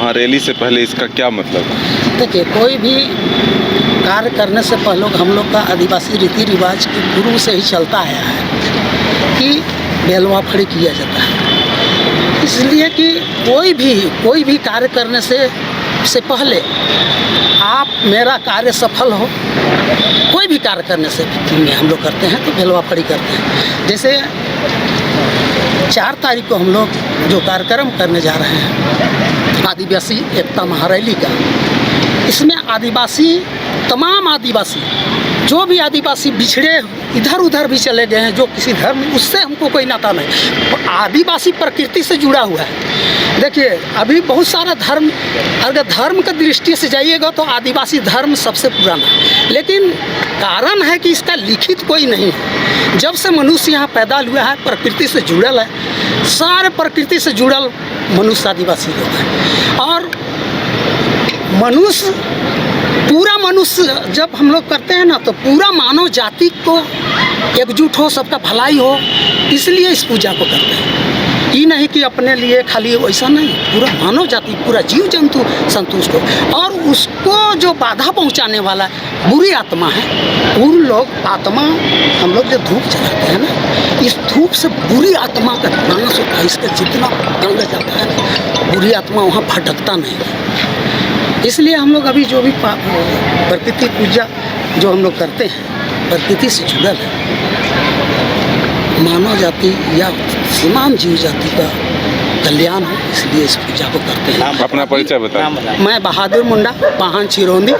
महारैली से पहले इसका क्या मतलब है? देखिए, कोई भी कार्य करने से पहले हम लोग का आदिवासी रीति रिवाज के गुरु से ही चलता आया है कि बेलवा फड़ी किया जाता है। इसलिए कि कोई भी कार्य करने से पहले आप मेरा कार्य सफल हो, कोई भी कार्य करने से हम लोग करते हैं तो बेलवा फड़ी करते हैं। जैसे 4 तारीख को हम लोग जो कार्यक्रम करने जा रहे हैं आदिवासी एकता महारैली का, इसमें तमाम आदिवासी जो भी आदिवासी बिछड़े इधर उधर भी चले गए हैं, जो किसी धर्म, उससे हमको कोई नाता नहीं। आदिवासी प्रकृति से जुड़ा हुआ है। देखिए, अभी बहुत सारा धर्म, अगर धर्म की दृष्टि से जाइएगा तो आदिवासी धर्म सबसे पुराना है, लेकिन कारण है कि इसका लिखित कोई नहीं है। जब से मनुष्य यहाँ पैदा हुआ है, प्रकृति से जुड़ल है, सारे प्रकृति से जुड़ल मनुष्य आदिवासी लोग हैं। और पूरा मनुष्य जब हम लोग करते हैं ना, तो पूरा मानव जाति को एकजुट हो, सबका भलाई हो, इसलिए इस पूजा को करते हैं। ये नहीं कि अपने लिए खाली, वैसा नहीं, पूरा मानव जाति, पूरा जीव जंतु संतुष्ट हो। और उसको जो बाधा पहुंचाने वाला बुरी आत्मा है, उन लोग आत्मा, हम लोग जो धूप जलाते हैं ना, इस धूप से बुरी आत्मा का नाश होता है। इसका जितना गंध जाता है, बुरी आत्मा वहाँ भटकता नहीं है। इसलिए हम लोग अभी जो भी प्रकृति पूजा जो हम लोग करते हैं, प्रकृति से जुड़ल है, मानव जाति या तमाम जीव जाति का कल्याण हो, इसलिए इस पूजा को करते हैं। अपना परिचय बताएं। मैं बहादुर मुंडा, पाहन चिरौंदी।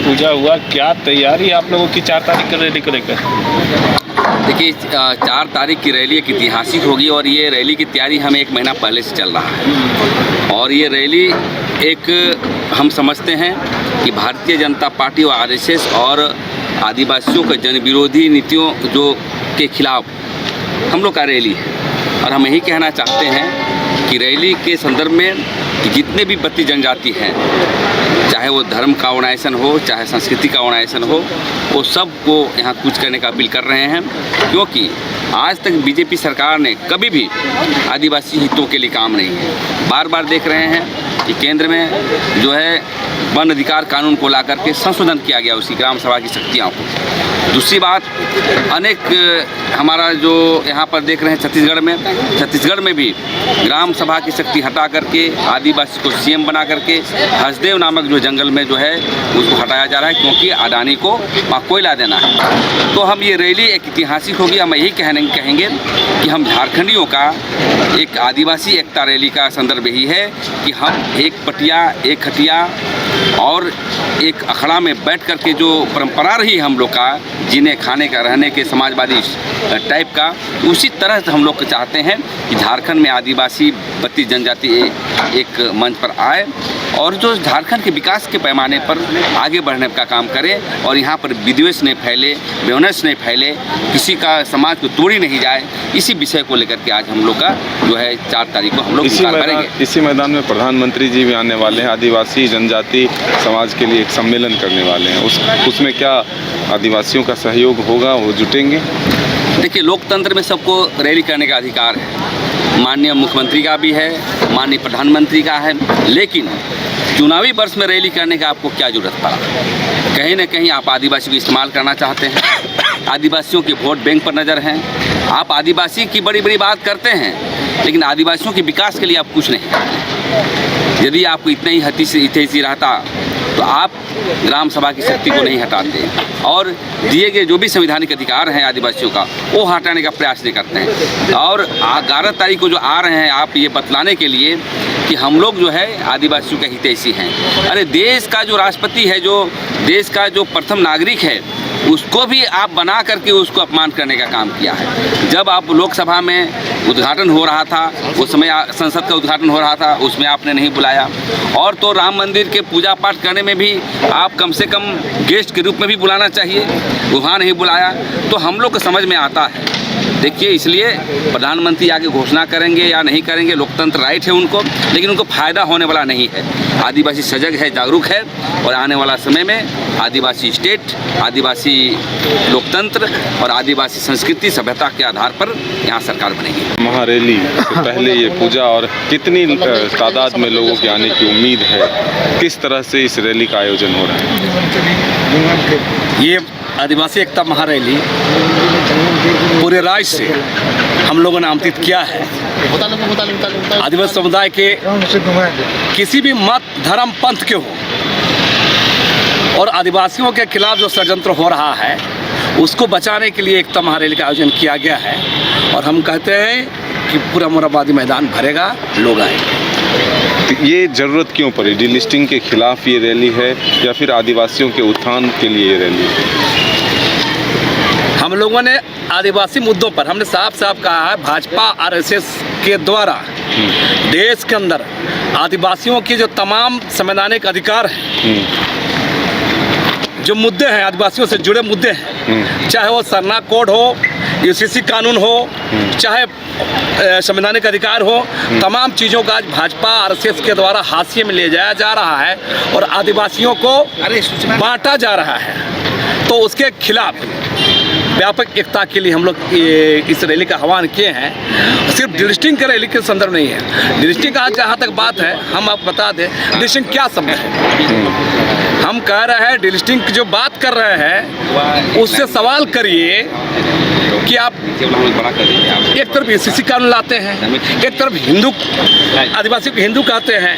पूजा हुआ, क्या तैयारी आप लोगों की 4 तारीख की रैली को लेकर? देखिए, 4 तारीख की रैली एक ऐतिहासिक होगी और ये रैली की तैयारी हमें 1 महीना पहले से चल रहा है। और ये रैली एक, हम समझते हैं कि भारतीय जनता पार्टी और आरएसएस और आदिवासियों के जनविरोधी नीतियों के खिलाफ हम लोग का रैली है। और हम यही कहना चाहते हैं कि रैली के संदर्भ में कि जितने भी बत्ती जनजाति हैं, चाहे वो धर्म का ऑर्गेनाइजेशन हो, चाहे संस्कृति का ऑर्गेनाइजेशन हो, वो सब को यहाँ कूच करने का अपील कर रहे हैं। क्योंकि आज तक बीजेपी सरकार ने कभी भी आदिवासी हितों के लिए काम नहीं है। बार बार देख रहे हैं कि केंद्र में जो है वन अधिकार कानून को ला करके संशोधन किया गया उसकी ग्राम सभा की शक्तियों को। दूसरी बात, अनेक हमारा जो यहाँ पर देख रहे हैं छत्तीसगढ़ में भी ग्राम सभा की शक्ति हटा करके आदिवासी को सीएम बना करके हसदेव नामक जो जंगल में जो है उसको हटाया जा रहा है, क्योंकि अडानी को वहाँ कोयला देना है। तो हम ये रैली एक ऐतिहासिक होगी। हम यही कहेंगे कि हम झारखंडियों का एक आदिवासी एकता रैली का संदर्भ यही है कि हम एक पटिया, एक खटिया और एक अखड़ा में बैठ कर के जो परंपरा रही हम लोग का जीने खाने का, रहने के, समाजवादी टाइप का, उसी तरह से हम लोग चाहते हैं कि झारखंड में आदिवासी बत्ती जनजाति एक मंच पर आए और जो झारखंड के विकास के पैमाने पर आगे बढ़ने का काम करे और यहाँ पर विद्वेष नहीं फैले, व्यवनस नहीं फैले, किसी का समाज को तोड़ी नहीं जाए। इसी विषय को लेकर के आज हम लोग का जो है 4 तारीख को हम लोग करेंगे। इसी मैदान में प्रधानमंत्री जी भी आने वाले हैं, आदिवासी जनजाति समाज के लिए एक सम्मेलन करने वाले हैं। उसमें क्या आदिवासियों का सहयोग होगा, वो जुटेंगे? देखिए, लोकतंत्र में सबको रैली करने का अधिकार है, माननीय मुख्यमंत्री का भी है, माननीय प्रधानमंत्री का है, लेकिन चुनावी वर्ष में रैली करने का आपको क्या जरूरत पड़ा? कहीं ना कहीं आप आदिवासी को इस्तेमाल करना चाहते हैं, आदिवासियों के वोट बैंक पर नज़र हैं, आप आदिवासी की बड़ी बड़ी बात करते हैं, लेकिन आदिवासियों के विकास के लिए आप कुछ नहीं करते। यदि आपको इतना ही हितैषी रहता तो आप ग्राम सभा की शक्ति को नहीं हटाते और दिए गए जो भी संवैधानिक अधिकार हैं आदिवासियों का, वो हटाने का प्रयास नहीं करते हैं। और 11 तारीख को जो आ रहे हैं आप ये बतलाने के लिए कि हम लोग जो है आदिवासियों के हितैषी हैं। अरे, देश का जो राष्ट्रपति है, जो देश का जो प्रथम नागरिक है, उसको भी आप बना करके उसको अपमान करने का काम किया है। जब आप लोकसभा में उद्घाटन हो रहा था, उस समय संसद का उद्घाटन हो रहा था, उसमें आपने नहीं बुलाया। और तो राम मंदिर के पूजा पाठ करने में भी आप कम से कम गेस्ट के रूप में भी बुलाना चाहिए, वहाँ नहीं बुलाया। तो हम लोग को समझ में आता है, देखिए, इसलिए प्रधानमंत्री आगे घोषणा करेंगे या नहीं करेंगे, लोकतंत्र राइट है उनको, लेकिन उनको फ़ायदा होने वाला नहीं है। आदिवासी सजग है, जागरूक है, और आने वाला समय में आदिवासी स्टेट, आदिवासी लोकतंत्र और आदिवासी संस्कृति सभ्यता के आधार पर यहाँ सरकार बनेगी। महारैली से पहले ये पूजा, और कितनी तादाद में लोगों के आने की उम्मीद है, किस तरह से इस रैली का आयोजन हो रहा है? ये आदिवासी एकता महारैली पूरे राज्य से हम लोगों ने आमंत्रित किया है। आदिवासी समुदाय के किसी भी मत, धर्म, पंथ के हो, और आदिवासियों के खिलाफ जो षड्यंत्र हो रहा है उसको बचाने के लिए एकता महारैली का आयोजन किया गया है। और हम कहते हैं कि पूरा मोराबादी मैदान भरेगा, लोग आएंगे। तो ये ज़रूरत क्यों पड़ी? डीलिस्टिंग के खिलाफ ये रैली है या फिर आदिवासियों के उत्थान के लिए ये रैली है? हम लोगों ने आदिवासी मुद्दों पर हमने साफ साफ कहा है, भाजपा आरएसएस के द्वारा देश के अंदर आदिवासियों के जो तमाम संवैधानिक अधिकार हैं, जो मुद्दे हैं आदिवासियों से जुड़े मुद्दे हैं, चाहे वो सरना कोड हो, यूसीसी कानून हो, चाहे संवैधानिक अधिकार हो, तमाम चीज़ों का आज भाजपा आरएसएस के द्वारा हाशिए में ले जाया जा रहा है और आदिवासियों को बांटा जा रहा है। तो उसके खिलाफ व्यापक एकता के लिए हम लोग इस रैली का आह्वान किए हैं। सिर्फ डिलिस्टिंग के रैली के संदर्भ नहीं है। डिलिस्टिंग का जहाँ तक बात है, हम आप बता दें डिलिस्टिंग क्या शब्द है। हम कह रहे हैं डिलिस्टिंग की जो बात कर रहे हैं उससे सवाल करिए कि आप एक तरफ यूसीसी कानून लाते हैं, एक तरफ हिंदू आदिवासियों को हिंदू कहते हैं,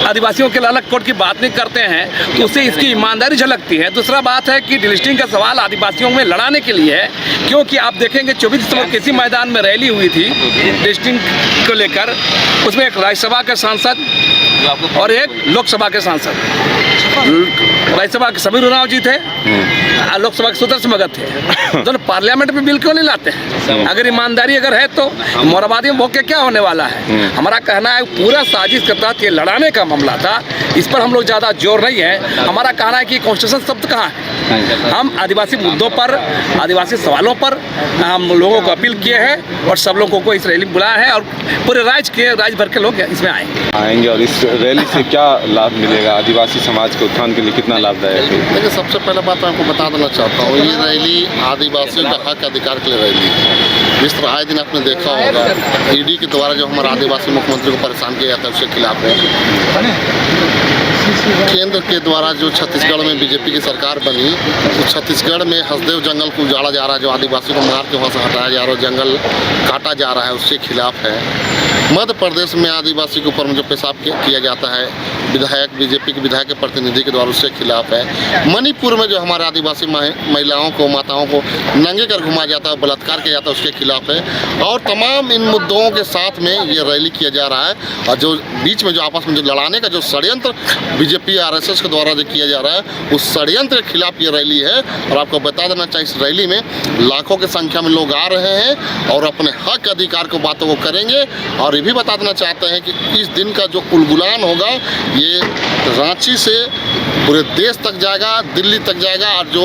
आदिवासियों के अलग कोड की बात नहीं करते हैं, तो उससे इसकी ईमानदारी झलकती है। दूसरा बात है कि डिलिस्टिंग का सवाल आदिवासियों में लड़ाने के लिए है, क्योंकि आप देखेंगे 24 दिसंबर किसी मैदान में रैली हुई थी डिलिस्टिंग को लेकर, उसमें एक राज्यसभा के सांसद और एक लोकसभा के सांसद, राज्यसभा के समीर उरांव जी थे, लोकसभा के सुदर्शन भगत थे। दोनों पार्लियामेंट में बिल क्यों नहीं लाते हैं? अगर ईमानदारी अगर है तो मोराबादी में भोग के क्या होने वाला है? हमारा कहना है पूरा साजिश के तहत ये लड़ाने का मामला था, इस पर हम लोग ज़्यादा जोर नहीं है। हमारा कहना है कि कॉन्स्टिट्यूशन शब्द कहाँ है? हम आदिवासी मुद्दों पर, आदिवासी सवालों पर हम लोगों को अपील किए हैं और सब लोगों को इस रैली में बुलाया है, और पूरे राज्य भर के लोग इसमें आएंगे। और इस रैली से क्या लाभ मिलेगा? आदिवासी समाज के उत्थान के लिए कितना लाभदायक है? देखिए, सबसे पहले बात मैं आपको बता देना चाहता हूँ, ये रैली आदिवासियों का हक अधिकार के लिए रैली है। जिस तरह आए दिन आपने देखा होगा ईडी के द्वारा जो हमारे आदिवासी मुख्यमंत्री को परेशान किया जाता है उसके खिलाफ है। केंद्र के द्वारा जो छत्तीसगढ़ में बीजेपी की सरकार बनी, तो छत्तीसगढ़ में हसदेव जंगल को उजाड़ा जा रहा है, जो आदिवासी को मार के वहाँ से हटाया जा रहा है, जंगल काटा जा रहा है, उसके खिलाफ है। मध्य प्रदेश में आदिवासी के ऊपर में जो पेशाब किया जाता है विधायक, बीजेपी के विधायक के प्रतिनिधि के द्वारा, उसके खिलाफ है। मणिपुर में जो हमारे आदिवासी महिलाओं को, माताओं को नंगे कर घुमाया जाता है, बलात्कार किया जाता है, उसके खिलाफ है। और तमाम इन मुद्दों के साथ में ये रैली किया जा रहा है। और जो बीच में जो आपस में जो लड़ाने का जो षड्यंत्र बीजेपी आरएसएस के द्वारा जो किया जा रहा है, उस षड्यंत्र के खिलाफ ये रैली है। और आपको बता देना चाहिए, इस रैली में लाखों की संख्या में लोग आ रहे हैं और अपने हक अधिकार को बातों को करेंगे। और ये भी बता देना चाहते हैं कि इस दिन का जो उलगुलान होगा ये रांची से पूरे देश तक जाएगा, दिल्ली तक जाएगा। और जो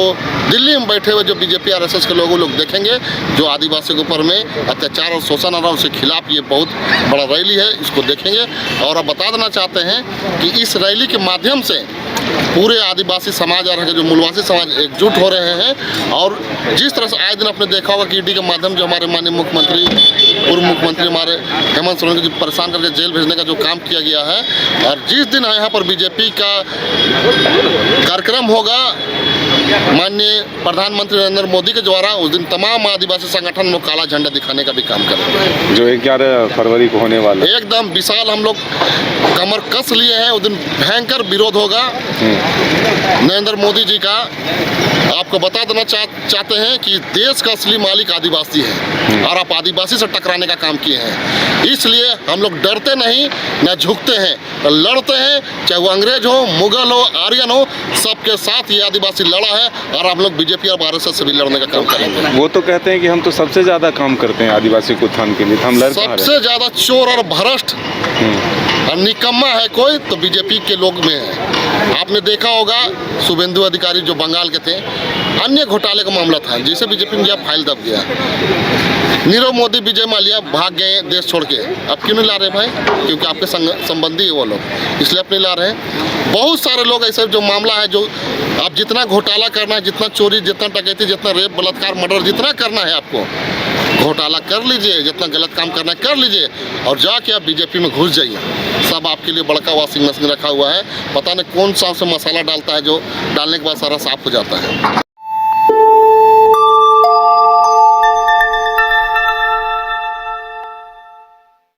दिल्ली में बैठे हुए जो बीजेपी आरएसएस के लोग देखेंगे जो आदिवासियों के ऊपर में अत्याचार और शोषण हो रहा है, उसके खिलाफ ये बहुत बड़ा रैली है, इसको देखेंगे। और अब बता देना चाहते हैं कि इस रैली के माध्यम से पूरे आदिवासी समाज और जो मूलवासी समाज एकजुट हो रहे हैं। और जिस तरह से आए दिन आपने देखा होगा कि ईडी के माध्यम जो हमारे माननीय मुख्यमंत्री, पूर्व मुख्यमंत्री हमारे हेमंत सोरेन को परेशान करके जेल भेजने का जो काम किया गया है, और जिस दिन यहाँ पर बीजेपी का कार्यक्रम होगा माननीय प्रधानमंत्री नरेंद्र मोदी के द्वारा, उस दिन तमाम आदिवासी संगठन में काला झंडा दिखाने का भी काम करेंगे, जो 11 फरवरी को होने वाला है। एकदम विशाल हम लोग कमर कस लिए हैं। उस दिन भयंकर विरोध होगा नरेंद्र मोदी जी का। आपको बता देना चाहते हैं कि देश का असली मालिक आदिवासी है और आप आदिवासी से टकराने का काम किए हैं। इसलिए हम लोग डरते नहीं, न झुकते हैं, लड़ते हैं, चाहे वो अंग्रेज हो, मुगल हो, आर्यन हो, सबके साथ ये आदिवासी लड़ा है। और हम लोग बीजेपी और आरएसएस से भी लड़ने का काम करेंगे। वो तो कहते हैं कि हम तो सबसे ज़्यादा काम करते हैं आदिवासी को उत्थान के लिए, तो हम सबसे ज़्यादा चोर और भ्रष्ट और निकम्मा है कोई तो बीजेपी के लोग में है। आपने देखा होगा शुभेंदु अधिकारी जो बंगाल के थे, अन्य घोटाले का मामला था, जिसे बीजेपी में जब फाइल दब गया। नीरव मोदी, विजय माल्या भाग गए देश छोड़ के, अब क्यों नहीं ला रहे भाई? क्योंकि आपके संबंधी है वो लोग, इसलिए आप नहीं ला रहे हैं। बहुत सारे लोग ऐसे जो मामला है, जो आप जितना घोटाला करना है, जितना चोरी, जितना डकैती, जितना रेप, बलात्कार, मर्डर, जितना करना है आपको, घोटाला कर लीजिए, जितना गलत काम करना है कर लीजिए, और जाके आप बीजेपी में घुस जाइए। सब आपके लिए बड़का वॉशिंग मशीन रखा हुआ है, पता नहीं कौन सा मसाला डालता है, जो डालने के बाद सारा साफ हो जाता है।